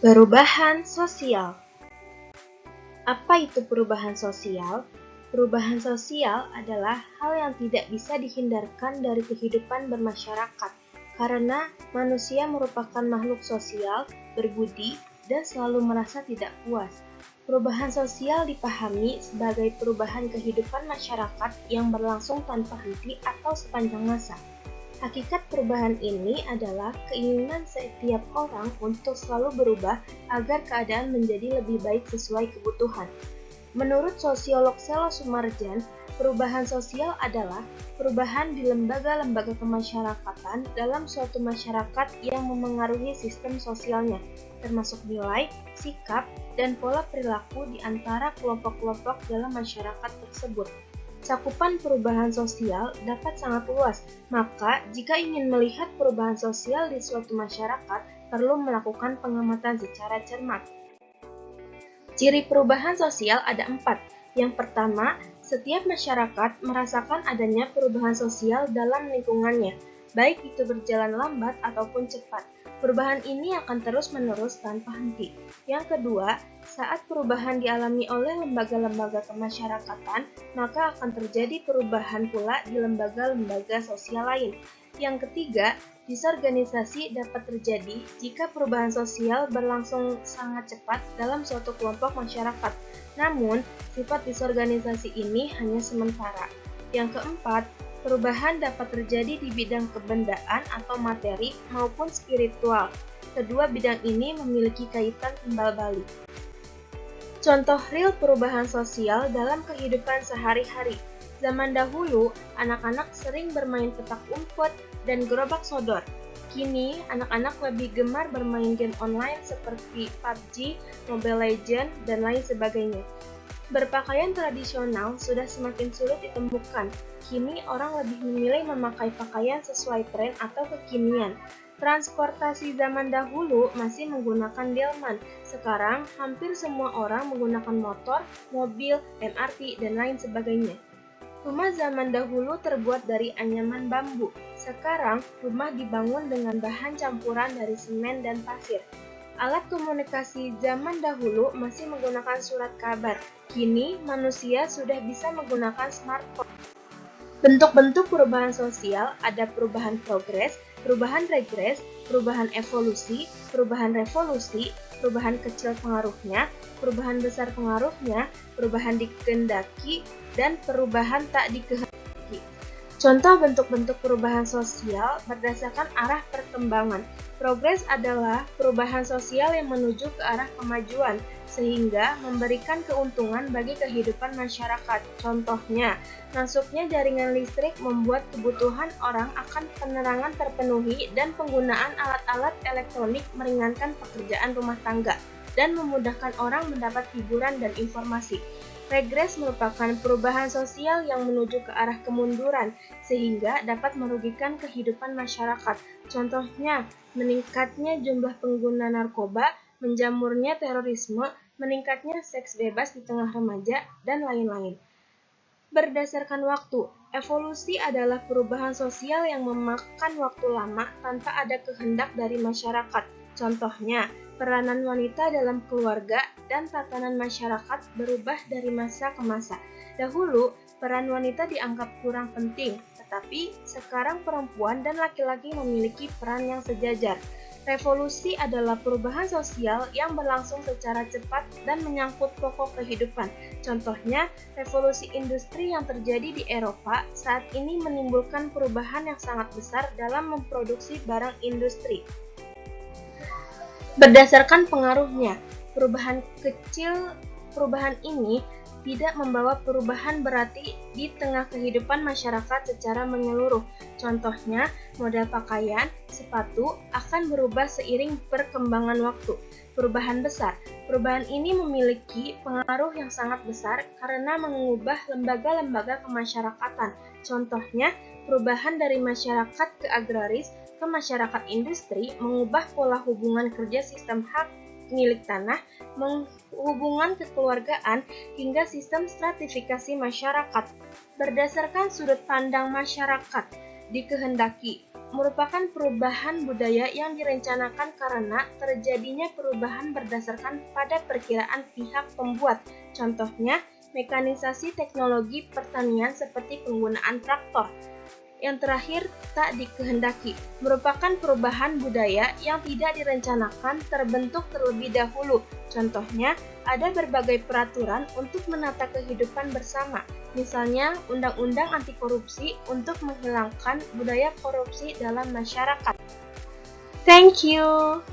Perubahan sosial. Apa itu perubahan sosial? Perubahan sosial adalah hal yang tidak bisa dihindarkan dari kehidupan bermasyarakat, karena manusia merupakan makhluk sosial, berbudi, dan selalu merasa tidak puas. Perubahan sosial dipahami sebagai perubahan kehidupan masyarakat yang berlangsung tanpa henti atau sepanjang masa. Hakikat perubahan ini adalah keinginan setiap orang untuk selalu berubah agar keadaan menjadi lebih baik sesuai kebutuhan. Menurut sosiolog Selo Sumarjan, perubahan sosial adalah perubahan di lembaga-lembaga kemasyarakatan dalam suatu masyarakat yang memengaruhi sistem sosialnya, termasuk nilai, sikap, dan pola perilaku di antara kelompok-kelompok dalam masyarakat tersebut. Cakupan perubahan sosial dapat sangat luas, maka jika ingin melihat perubahan sosial di suatu masyarakat, perlu melakukan pengamatan secara cermat. Ciri perubahan sosial ada 4. Yang pertama, setiap masyarakat merasakan adanya perubahan sosial dalam lingkungannya, baik itu berjalan lambat ataupun cepat. Perubahan ini akan terus-menerus tanpa henti. Yang kedua, saat perubahan dialami oleh lembaga-lembaga kemasyarakatan, maka akan terjadi perubahan pula di lembaga-lembaga sosial lain. Yang ketiga, disorganisasi dapat terjadi jika perubahan sosial berlangsung sangat cepat dalam suatu kelompok masyarakat. Namun, sifat disorganisasi ini hanya sementara. Yang keempat, perubahan dapat terjadi di bidang kebendaan atau materi maupun spiritual. Kedua bidang ini memiliki kaitan timbal balik. Contoh real perubahan sosial dalam kehidupan sehari-hari. Zaman dahulu, anak-anak sering bermain petak umpet dan gerobak sodor. Kini, anak-anak lebih gemar bermain game online seperti PUBG, Mobile Legends, dan lain sebagainya. Berpakaian tradisional sudah semakin sulit ditemukan. Kini orang lebih memilih memakai pakaian sesuai tren atau kekinian. Transportasi zaman dahulu masih menggunakan delman. Sekarang, hampir semua orang menggunakan motor, mobil, MRT, dan lain sebagainya. Rumah zaman dahulu terbuat dari anyaman bambu. Sekarang, rumah dibangun dengan bahan campuran dari semen dan pasir. Alat komunikasi zaman dahulu masih menggunakan surat kabar. Kini, manusia sudah bisa menggunakan smartphone. Bentuk-bentuk perubahan sosial ada perubahan progres, perubahan regres, perubahan evolusi, perubahan revolusi, perubahan kecil pengaruhnya, perubahan besar pengaruhnya, perubahan dikehendaki, dan perubahan tak dikehendaki. Contoh bentuk-bentuk perubahan sosial berdasarkan arah perkembangan. Progres adalah perubahan sosial yang menuju ke arah kemajuan, sehingga memberikan keuntungan bagi kehidupan masyarakat. Contohnya, masuknya jaringan listrik membuat kebutuhan orang akan penerangan terpenuhi dan penggunaan alat-alat elektronik meringankan pekerjaan rumah tangga dan memudahkan orang mendapat hiburan dan informasi. Regres merupakan perubahan sosial yang menuju ke arah kemunduran, sehingga dapat merugikan kehidupan masyarakat. Contohnya, meningkatnya jumlah pengguna narkoba, menjamurnya terorisme, meningkatnya seks bebas di tengah remaja, dan lain-lain. Berdasarkan waktu, evolusi adalah perubahan sosial yang memakan waktu lama tanpa ada kehendak dari masyarakat. Contohnya, peranan wanita dalam keluarga dan tatanan masyarakat berubah dari masa ke masa. Dahulu, peran wanita dianggap kurang penting, tetapi sekarang perempuan dan laki-laki memiliki peran yang sejajar. Revolusi adalah perubahan sosial yang berlangsung secara cepat dan menyangkut pokok kehidupan. Contohnya, revolusi industri yang terjadi di Eropa saat ini menimbulkan perubahan yang sangat besar dalam memproduksi barang industri. Berdasarkan pengaruhnya, perubahan ini tidak membawa perubahan berarti di tengah kehidupan masyarakat secara menyeluruh. Contohnya, model pakaian, sepatu akan berubah seiring perkembangan waktu. Perubahan besar. Perubahan ini memiliki pengaruh yang sangat besar karena mengubah lembaga-lembaga kemasyarakatan. Contohnya, perubahan dari masyarakat ke agraris ke masyarakat industri mengubah pola hubungan kerja sistem hak milik tanah, hubungan kekeluargaan, hingga sistem stratifikasi masyarakat. Berdasarkan sudut pandang masyarakat, dikehendaki merupakan perubahan budaya yang direncanakan karena terjadinya perubahan berdasarkan pada perkiraan pihak pembuat. Contohnya, mekanisasi teknologi pertanian seperti penggunaan traktor. Yang terakhir, tak dikehendaki, merupakan perubahan budaya yang tidak direncanakan terbentuk terlebih dahulu. Contohnya, ada berbagai peraturan untuk menata kehidupan bersama, misalnya Undang-Undang Anti Korupsi untuk menghilangkan budaya korupsi dalam masyarakat. Thank you.